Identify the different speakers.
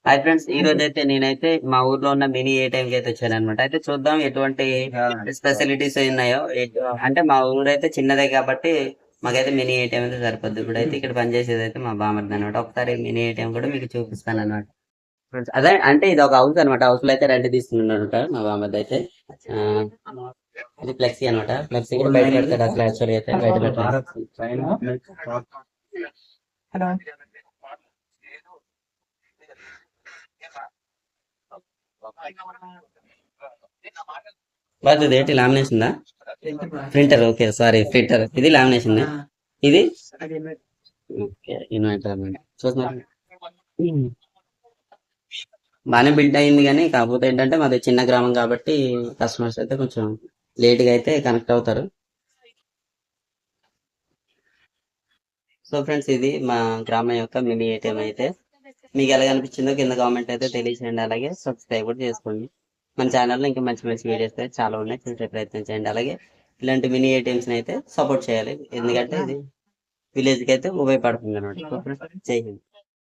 Speaker 1: Hi friends, ఈ రోజు అయితే నేనైతే మా ఊర్లో ఉన్న మినీ ఏటీఎం కి అయితే వచ్చాను అనమాట. అయితే చూద్దాం ఎటువంటి ఫెసిలిటీస్ ఉన్నాయో. అంటే మా ఊరు అయితే చిన్నదే కాబట్టి మాకైతే మినీ ఏటీఎం అయితే సరిపోద్ది. ఇప్పుడైతే ఇక్కడ పనిచేసేది అయితే మా బామర్ది అనమాట. ఒకసారి మినీ ఏటీఎం కూడా మీకు చూపిస్తాను అనమాట. ఫ్రెండ్స్ అదే అంటే ఇది ఒక హౌస్ అనమాట. హౌస్ లో అయితే రెంట్ తీసుకున్నాడు మా బామర్ది అయితే. ఆ, ఇది ఫ్లెక్సీ అనమాట. ఫ్లెక్సీ కూడా బయట పెడతాడు అసలు. యాక్చువల్గా అయితే బయట పెడతాడు. బాగా ఇది ఏంటి లామినేషన్ ఉందా? Printer, okay sorry, printer. ఇది లామినేషన్. ఇది ఓకే ఇన్వర్టర్ అన్నమాట. చూస్తున్నారు, బాగానే బిల్డ్ అయింది కానీ కాకపోతే ఏంటంటే మాది చిన్న గ్రామం కాబట్టి కస్టమర్స్ అయితే కొంచెం లేట్ గా అయితే కనెక్ట్ అవుతారు. సో ఫ్రెండ్స్, ఇది మా గ్రామం యొక్క మినీ ఏటీఎం అయితే. మీకు ఎలా అనిపించిందో కింద కామెంట్ అయితే తెలియజేయండి. అలాగే సబ్స్క్రైబ్ కూడా చేసుకోండి. మన ఛానల్లో ఇంకా మంచి మంచి వీడియోస్ అయితే చాలా ఉన్నాయి, చూసే ప్రయత్నం చేయండి. అలాగే ఇలాంటి మినీ ఏటీఎంస్ అయితే సపోర్ట్ చేయాలి, ఎందుకంటే ఇది విలేజ్ కి అయితే ఉపయోగపడుతుంది అనమాట. జై హింద్.